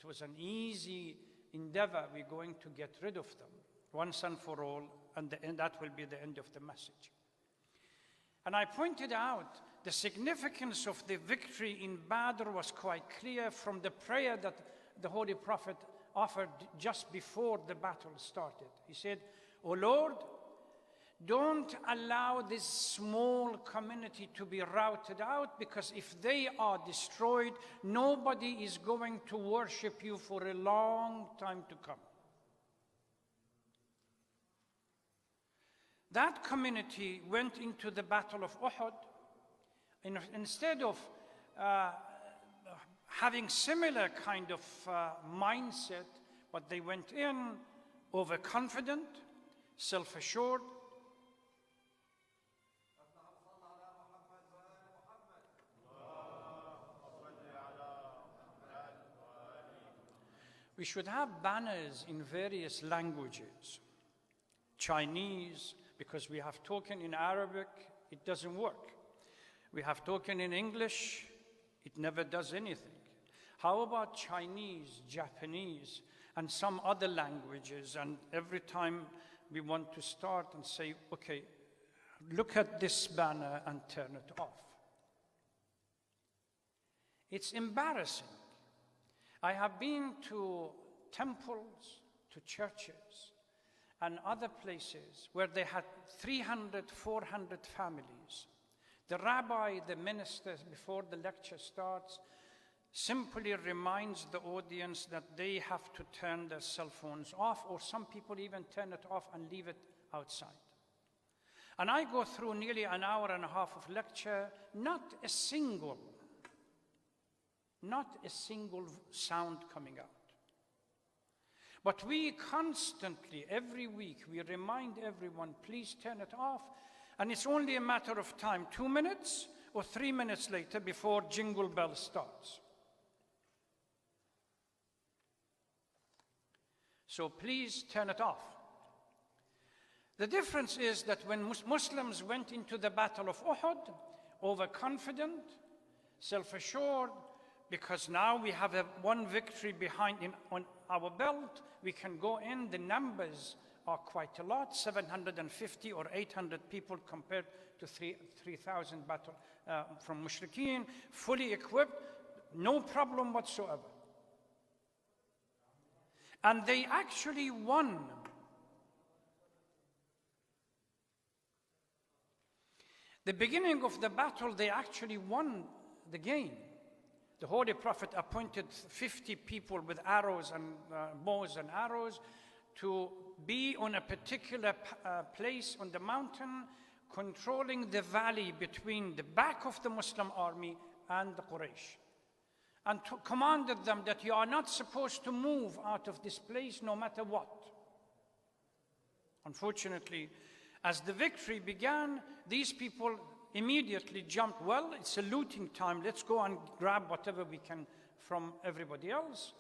it was an easy endeavor. We're going to get rid of them once and for all, and that will be the end of the message. And I pointed out the significance of the victory in Badr was quite clear from the prayer that the Holy Prophet offered just before the battle started. He said, "O Lord, don't allow this small community to be routed out, because if they are destroyed, nobody is going to worship you for a long time to come." That community went into the Battle of Uhud, and instead of having similar kind of mindset, but they went in overconfident, self-assured. We should have banners in various languages. Chinese, because we have token in Arabic, it doesn't work. We have token in English, it never does anything. How about Chinese, Japanese, and some other languages? And every time we want to start and say, okay, look at this banner and turn it off. It's embarrassing. I have been to temples, to churches, and other places where they had 300, 400 families. The rabbi, the minister, before the lecture starts, simply reminds the audience that they have to turn their cell phones off, or some people even turn it off and leave it outside. And I go through nearly an hour and a half of lecture, not a single sound coming out. But we constantly, every week, we remind everyone, please turn it off. And it's only a matter of time, 2 minutes or 3 minutes later, before Jingle Bell starts. So please turn it off. The difference is that when Muslims went into the Battle of Uhud, overconfident, self-assured, because now we have one victory on our belt, we can go in, the numbers are quite a lot, 750 or 800 people compared to 3,000 from Mushrikeen, fully equipped, no problem whatsoever. And they actually won. The beginning of the battle, they actually won the game. The Holy Prophet appointed 50 people with arrows and bows and arrows to be on a particular place on the mountain, controlling the valley between the back of the Muslim army and the Quraysh. And commanded them that you are not supposed to move out of this place no matter what. Unfortunately, as the victory began, these people immediately jumped, well, it's a looting time, let's go and grab whatever we can from everybody else.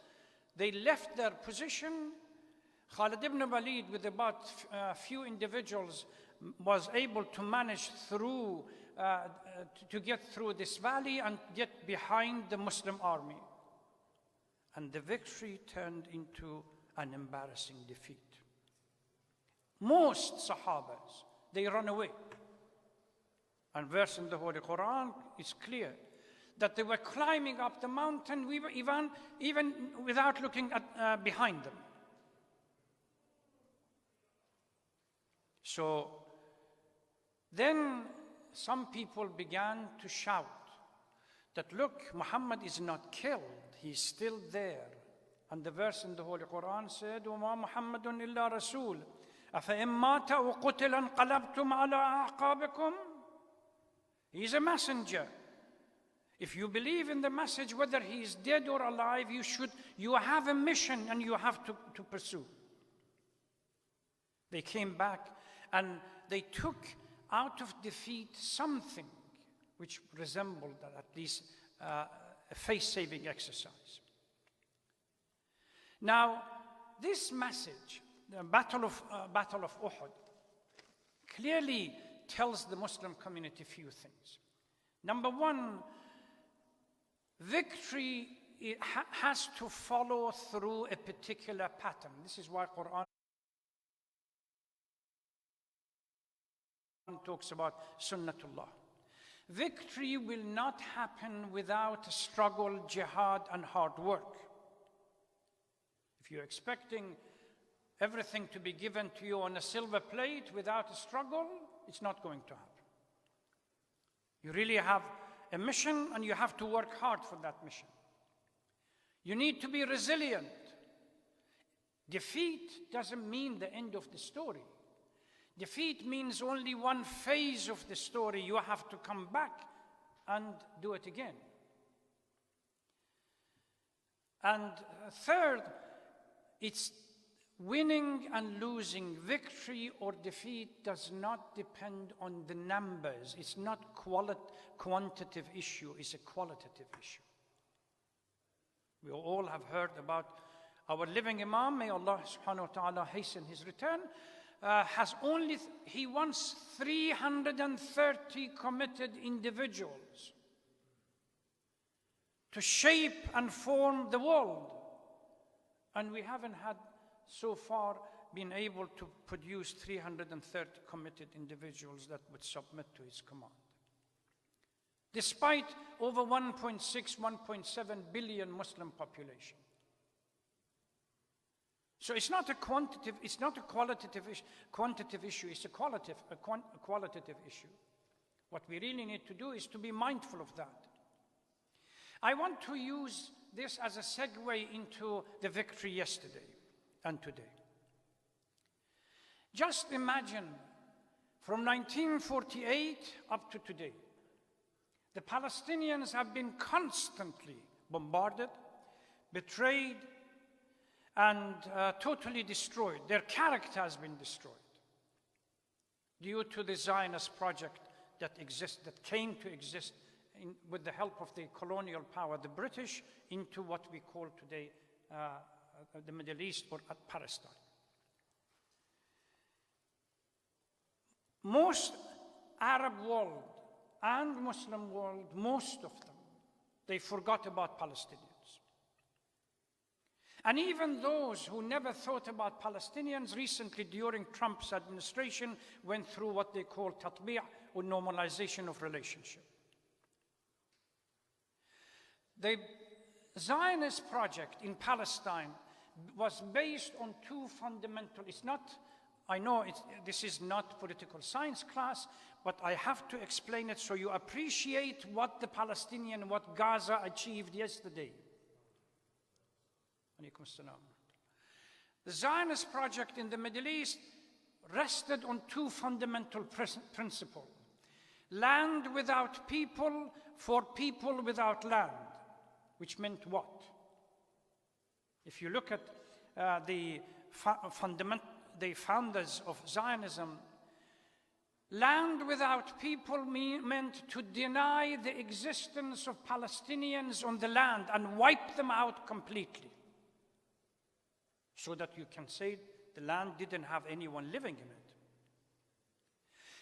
They left their position. Khalid ibn Walid, with about a few individuals, was able to manage through, to get through this valley and get behind the Muslim army. And the victory turned into an embarrassing defeat. Most Sahabas, they run away. And verse in the Holy Quran is clear that they were climbing up the mountain, even without looking at behind them. So then some people began to shout that, look, Muhammad is not killed, he's still there. And the verse in the Holy Quran said, وَمَا مُحَمَّدٌ إِلَّا رَسُولٌ أَفَإِن مَّاتَ وَقُتِلَ انقَلَبْتُمْ عَلَىٰ أَعْقَابِكُمْ. He's a messenger. If you believe in the message, whether he is dead or alive, you have a mission and you have to pursue. They came back and they took out of defeat something which resembled at least a face-saving exercise. Now, this message, the Battle of Uhud, clearly tells the Muslim community a few things. Number one, victory has to follow through a particular pattern. This is why Quran talks about Sunnatullah. Victory will not happen without struggle, jihad, and hard work. If you're expecting everything to be given to you on a silver plate without a struggle, it's not going to happen. You really have a mission, and you have to work hard for that mission. You need to be resilient. Defeat doesn't mean the end of the story. Defeat means only one phase of the story. You have to come back and do it again. And third, it's winning and losing. Victory or defeat does not depend on the numbers. It's not quantitative issue, it's a qualitative issue. We all have heard about our living Imam, may Allah subhanahu wa ta'ala hasten his return, he wants 330 committed individuals to shape and form the world. And we haven't had so far been able to produce 330 committed individuals that would submit to his command. Despite over 1.6, 1.7 billion Muslim population. So it's not a quantitative issue, it's a qualitative issue. What we really need to do is to be mindful of that. I want to use this as a segue into the victory yesterday and today. Just imagine from 1948 up to today, the Palestinians have been constantly bombarded, betrayed, and totally destroyed. Their character has been destroyed due to the Zionist project that came to exist with the help of the colonial power, the British, into what we call today the Middle East or Palestine. Most Arab world and Muslim world, most of them, they forgot about Palestinians. And even those who never thought about Palestinians recently during Trump's administration went through what they call tatbi' or normalization of relationship. The Zionist project in Palestine was based on two fundamental, this is not political science class, but I have to explain it so you appreciate what what Gaza achieved yesterday. The Zionist project in the Middle East rested on two fundamental principles. Land without people for people without land, which meant what? If you look at the founders of Zionism, land without people meant to deny the existence of Palestinians on the land and wipe them out completely. So that you can say the land didn't have anyone living in it.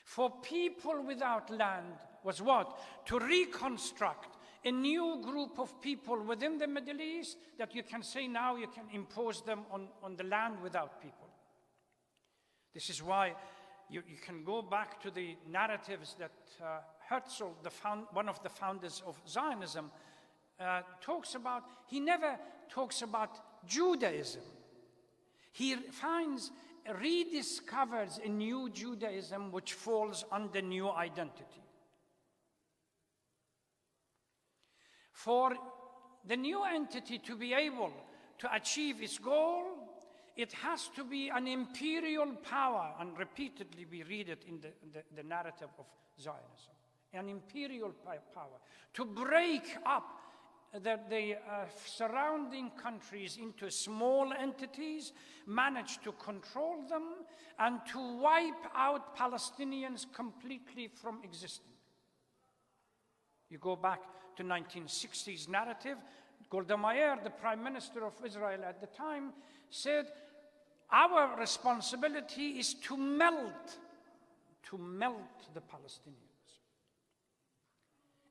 For people without land was what? To reconstruct a new group of people within the Middle East that you can say now you can impose them on the land without people. This is why you can go back to the narratives that Herzl, one of the founders of Zionism, talks about. He never talks about Judaism. He rediscovers a new Judaism which falls under new identity. For the new entity to be able to achieve its goal, it has to be an imperial power, and repeatedly we read it in the narrative of Zionism, an imperial power, to break up the surrounding countries into small entities, manage to control them, and to wipe out Palestinians completely from existing. You go back to 1960s narrative. Golda Meir, the Prime Minister of Israel at the time, said, our responsibility is to melt the Palestinians.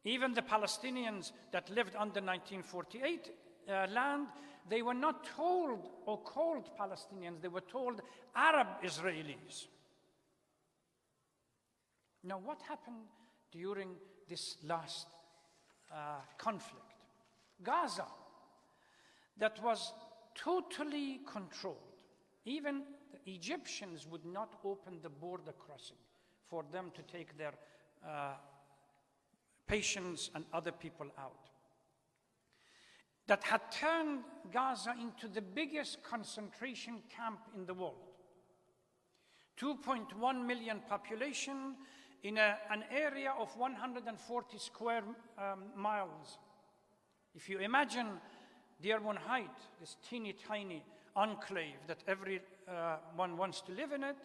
Even the Palestinians that lived under 1948 land, they were not told or called Palestinians, they were told Arab Israelis. Now, what happened during this last conflict? Gaza, that was totally controlled. Even the Egyptians would not open the border crossing for them to take their patients and other people out. That had turned Gaza into the biggest concentration camp in the world. 2.1 million population in an area of 140 square miles. If you imagine Dearborn Heights, this teeny tiny enclave that everyone wants to live in it,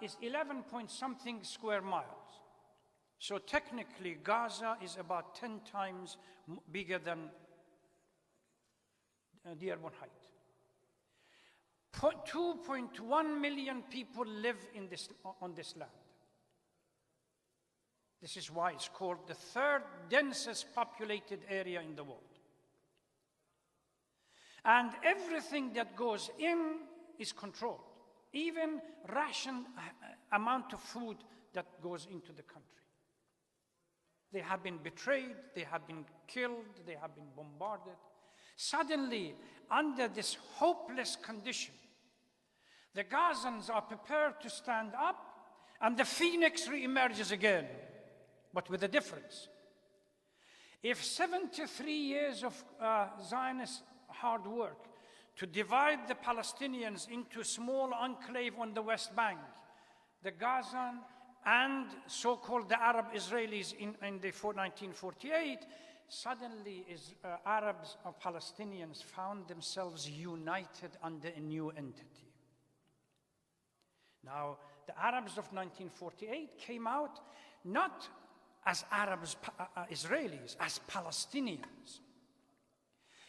is 11 point something square miles. So technically, Gaza is about 10 times bigger than Dearborn Heights. 2.1 million people live on this land. This is why it's called the third densest populated area in the world. And everything that goes in is controlled, even ration amount of food that goes into the country. They have been betrayed, they have been killed, they have been bombarded. Suddenly, under this hopeless condition, the Gazans are prepared to stand up, and the phoenix re-emerges again, but with a difference. If 73 years of Zionist hard work to divide the Palestinians into a small enclave on the West Bank, the Gazan and so-called the Arab Israelis in the 1948, suddenly Arabs or Palestinians found themselves united under a new entity. Now, the Arabs of 1948 came out not as Arabs, Israelis, as Palestinians.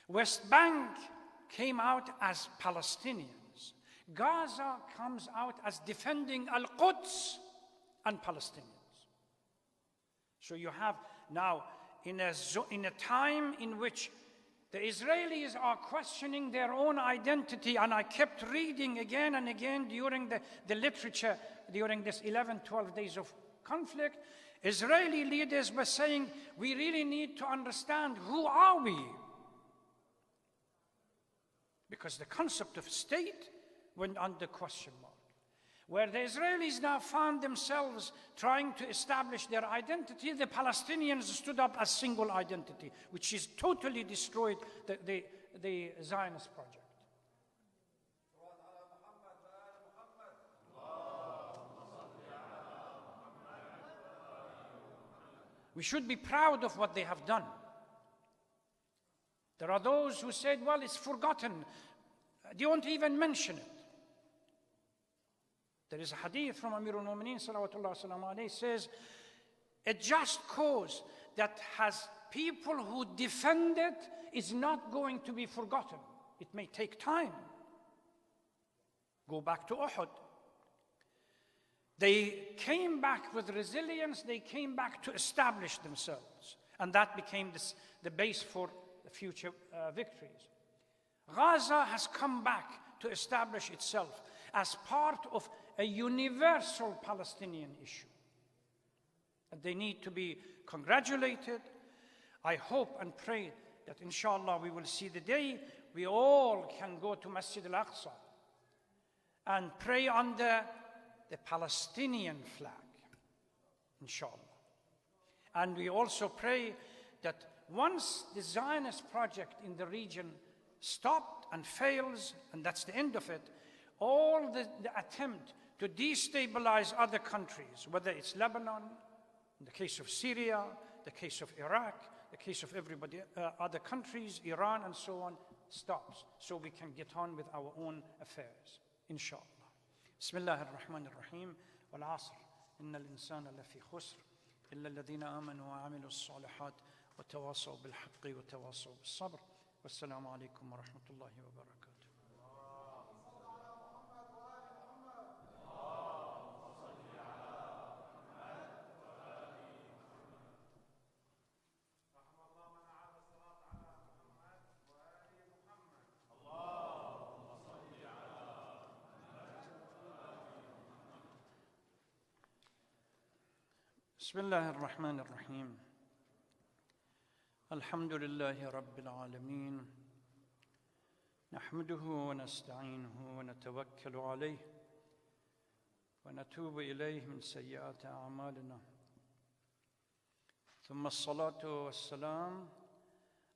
West Bank came out as Palestinians. Gaza comes out as defending Al-Quds and Palestinians. So you have now, in a time in which the Israelis are questioning their own identity, and I kept reading again and again during the literature, during this 11, 12 days of conflict, Israeli leaders were saying, we really need to understand who are we? Because the concept of state went under question mark. Where the Israelis now found themselves trying to establish their identity, the Palestinians stood up as single identity, which is totally destroyed the Zionist project. We should be proud of what they have done. There are those who said, well, it's forgotten. Don't even mention it. There is a hadith from Amir al-Mu'mineen, salawatullah salamu alayhi, says, a just cause that has people who defend it is not going to be forgotten. It may take time. Go back to Uhud. They came back with resilience. They came back to establish themselves. And that became the base for the future victories. Gaza has come back to establish itself as part of a universal Palestinian issue. And they need to be congratulated. I hope and pray that inshallah we will see the day we all can go to Masjid al-Aqsa and pray under the Palestinian flag, inshallah. And we also pray that once the Zionist project in the region stopped and fails, and that's the end of it, all the attempt to destabilize other countries, whether it's Lebanon, in the case of Syria, the case of Iraq, the case of everybody, other countries, Iran and so on, stops, so we can get on with our own affairs, inshallah. Bismillah ar-Rahman ar-Rahim, wal-Asr, inna al-insana lafi khusr, illa alladhina amanu wa amilu as-salihat, wa tawasaw bil-haqqi wa tawasaw bis-sabr. Wassalamu alaikum wa rahmatullahi wa barakatuh. بسم الله الرحمن الرحيم. الحمد لله رب العالمين، نحمده ونستعينه ونتوكل عليه ونتوب إليه من سيئات أعمالنا، ثم الصلاة والسلام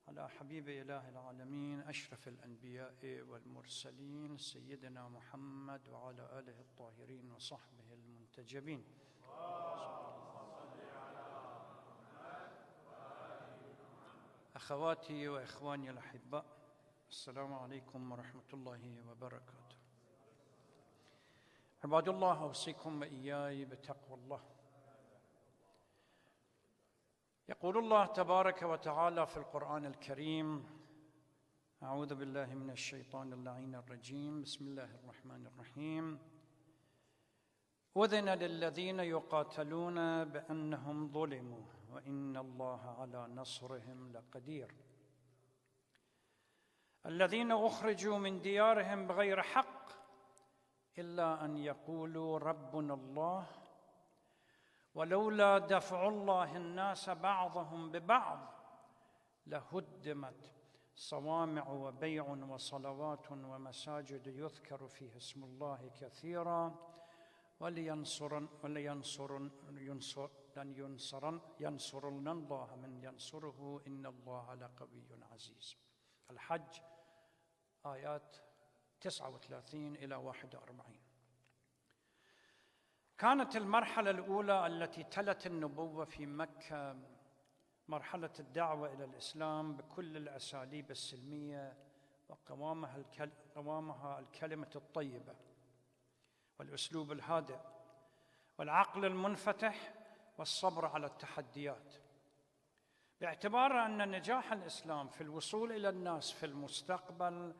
على حبيب إله العالمين أشرف الأنبياء والمرسلين سيدنا محمد وعلى آله الطاهرين وصحبه المنتجبين. أخواتي وإخواني الأحباء، السلام عليكم ورحمة الله وبركاته. عباد الله، أوصيكم وإياي بتقوى الله. يقول الله تبارك وتعالى في القرآن الكريم: أعوذ بالله من الشيطان اللعين الرجيم، بسم الله الرحمن الرحيم. أذن للذين يقاتلون بأنهم ظلموا وإن الله على نصرهم لقدير. الذين أخرجوا من ديارهم بغير حق إلا أن يقولوا ربنا الله ولولا دفع الله الناس بعضهم ببعض لهدمت صوامع وبيع وصلوات ومساجد يذكر فيها اسم الله كثيرا ولينصرن الله من ينصره إن الله لقوي عزيز. الحج آيات 39 إلى 41. كانت المرحلة الأولى التي تلت النبوة في مكة مرحلة الدعوة إلى الإسلام بكل الأساليب السلمية، وقوامها الكلمة الطيبة والأسلوب الهادئ والعقل المنفتح والصبر على التحديات، باعتبار أن نجاح الإسلام في الوصول إلى الناس في المستقبل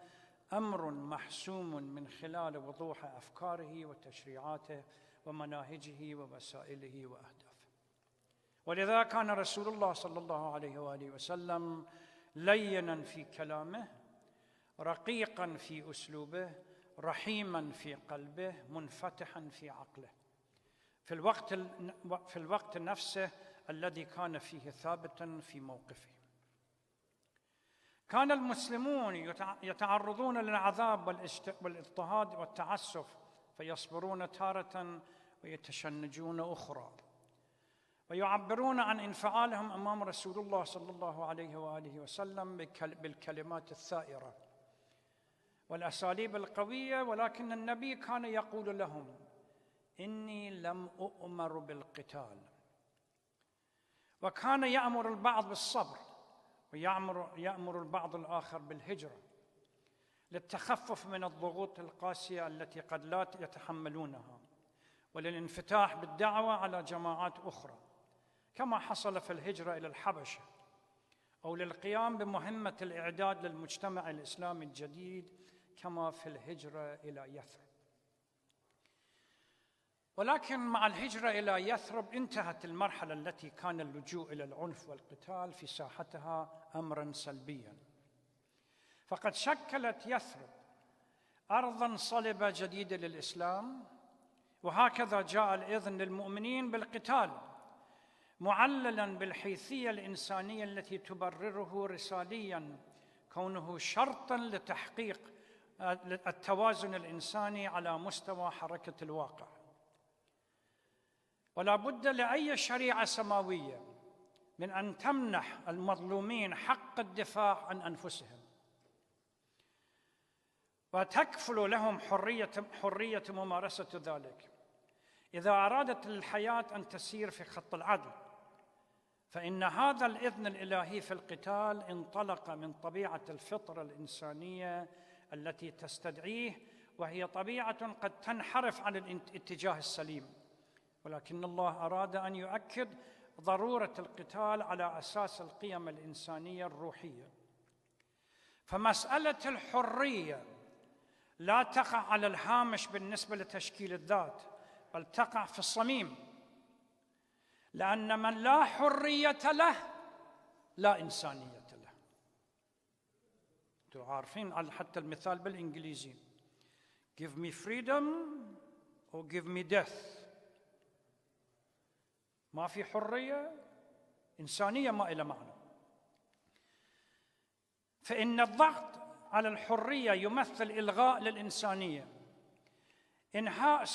أمر محسوم من خلال وضوح أفكاره وتشريعاته ومناهجه ووسائله وأهدافه. ولذا كان رسول الله صلى الله عليه وآله وسلم ليناً في كلامه، رقيقاً في أسلوبه، رحيماً في قلبه، منفتحاً في عقله، في الوقت نفسه الذي كان فيه ثابتاً في موقفه. كان المسلمون يتعرضون للعذاب والاضطهاد والتعسف فيصبرون تارة ويتشنجون أخرى، ويعبرون عن انفعالهم أمام رسول الله صلى الله عليه وآله وسلم بالكلمات الثائرة والأساليب القوية، ولكن النبي كان يقول لهم: إني لم أؤمر بالقتال. وكان يأمر البعض بالصبر ويأمر البعض الآخر بالهجرة للتخفف من الضغوط القاسية التي قد لا يتحملونها، وللانفتاح بالدعوة على جماعات أخرى، كما حصل في الهجرة إلى الحبشة، أو للقيام بمهمة الإعداد للمجتمع الإسلامي الجديد كما في الهجرة إلى يثرب. ولكن مع الهجرة إلى يثرب انتهت المرحلة التي كان اللجوء إلى العنف والقتال في ساحتها أمراً سلبياً، فقد شكلت يثرب أرضاً صلبة جديدة للإسلام، وهكذا جاء الإذن للمؤمنين بالقتال معللاً بالحيثية الإنسانية التي تبرره رسالياً كونه شرطاً لتحقيق التوازن الإنساني على مستوى حركة الواقع. ولا بد لأي شريعة سماوية من أن تمنح المظلومين حق الدفاع عن أنفسهم، وتكفل لهم حرية ممارسة ذلك إذا أرادت الحياة أن تسير في خط العدل. فإن هذا الإذن الإلهي في القتال انطلق من طبيعة الفطرة الإنسانية التي تستدعيه، وهي طبيعة قد تنحرف عن الاتجاه السليم، ولكن الله أراد أن يؤكد ضرورة القتال على أساس القيم الإنسانية الروحية. فمسألة الحرية لا تقع على الهامش بالنسبة لتشكيل الذات، بل تقع في الصميم، لأن من لا حرية له لا إنسانية له. أنتم عارفين حتى المثال بالإنجليزي: give me freedom or give me death. ما في حرية إنسانية ما إلى معنى. فإن الضغط على الحرية يمثل إلغاء للإنسانية، إنها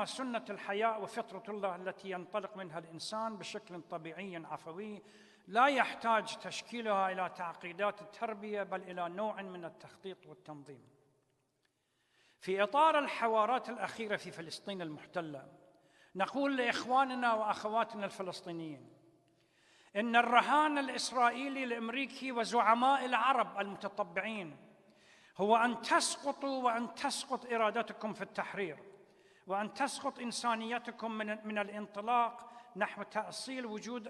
سنة الحياة وفطرة الله التي ينطلق منها الإنسان بشكل طبيعي عفوي، لا يحتاج تشكيلها إلى تعقيدات التربية بل إلى نوع من التخطيط والتنظيم. في إطار الحوارات الأخيرة في فلسطين المحتلة، نقول لإخواننا وأخواتنا الفلسطينيين إن الرهان الإسرائيلي الأمريكي وزعماء العرب المتطبعين هو أن تسقطوا وأن تسقط إرادتكم في التحرير، وأن تسقط إنسانيتكم من الانطلاق نحو تأصيل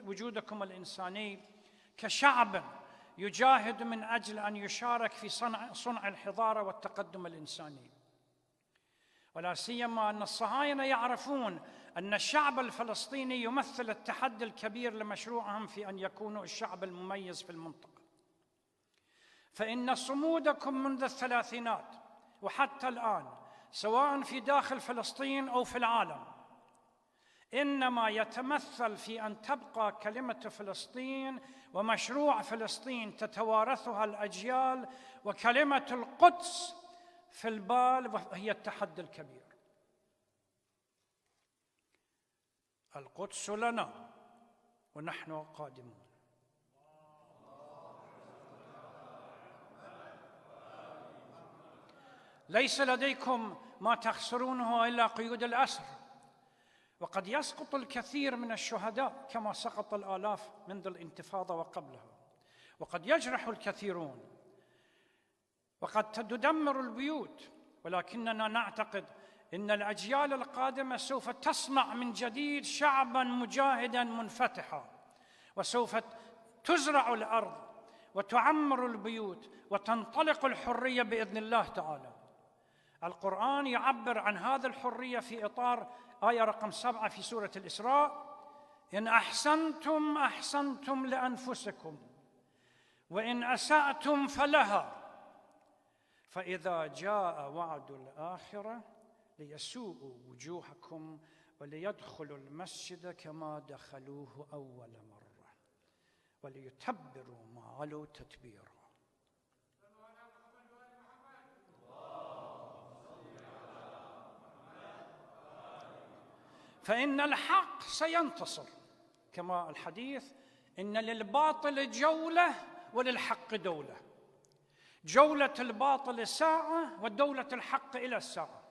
وجودكم الإنساني كشعب يجاهد من أجل أن يشارك في صنع الحضارة والتقدم الإنساني. ولا سيما أن الصهاينة يعرفون أن الشعب الفلسطيني يمثل التحدي الكبير لمشروعهم في أن يكونوا الشعب المميز في المنطقة. فإن صمودكم منذ الثلاثينات وحتى الآن سواء في داخل فلسطين أو في العالم إنما يتمثل في أن تبقى كلمة فلسطين ومشروع فلسطين تتوارثها الأجيال، وكلمة القدس في البال وهي التحدي الكبير. القدس لنا ونحن قادمون. ليس لديكم ما تخسرونه إلا قيود الأسر، وقد يسقط الكثير من الشهداء كما سقط الآلاف منذ الانتفاضة وقبلها، وقد يجرح الكثيرون، وقد تدمر البيوت، ولكننا نعتقد إن الأجيال القادمة سوف تصنع من جديد شعباً مجاهداً منفتحاً، وسوف تزرع الأرض وتعمر البيوت وتنطلق الحرية بإذن الله تعالى. القرآن يعبر عن هذه الحرية في إطار آية رقم 7 في سورة الإسراء: إن أحسنتم أحسنتم لأنفسكم وإن أسأتم فلها فإذا جاء وعد الآخرة ليسوءوا وجوهكم وليدخلوا المسجد كما دخلوه أول مرة وليتبروا ما علوا تتبيرا. فإن الحق سينتصر، كما الحديث إن للباطل جولة وللحق دولة. جولة الباطل ساعة ودولة الحق إلى الساعة.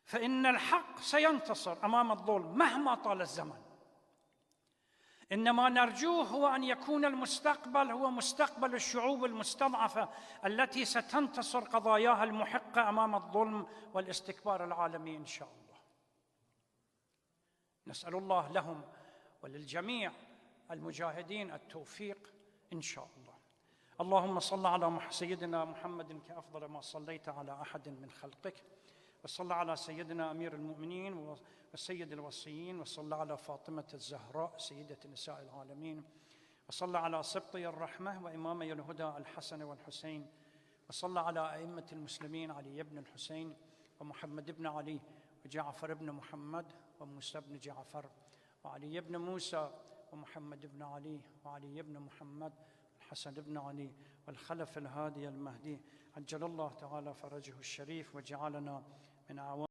فإن الحق سينتصر أمام الظلم مهما طال الزمن. إنما نرجوه هو أن يكون المستقبل هو مستقبل الشعوب المستضعفة التي ستنتصر قضاياها المحقة أمام الظلم والاستكبار العالمي إن شاء الله. نسأل الله لهم وللجميع المجاهدين التوفيق إن شاء الله. اللهم صل على سيدنا محمد كأفضل ما صليت على أحد من خلقك، وصل على سيدنا أمير المؤمنين وسيد الوصيين، وصل على فاطمة الزهراء سيدة نساء العالمين، وصل على سبطي الرحمة وإمامي الهدى الحسن والحسين، وصل على أئمة المسلمين علي بن الحسين ومحمد بن علي وجعفر بن محمد وموسى بن جعفر وعلي بن موسى ومحمد بن علي وعلي بن محمد الحسن بن علي والخلف الهادي المهدي، عجل الله تعالى فرجه الشريف وجعلنا من أعوان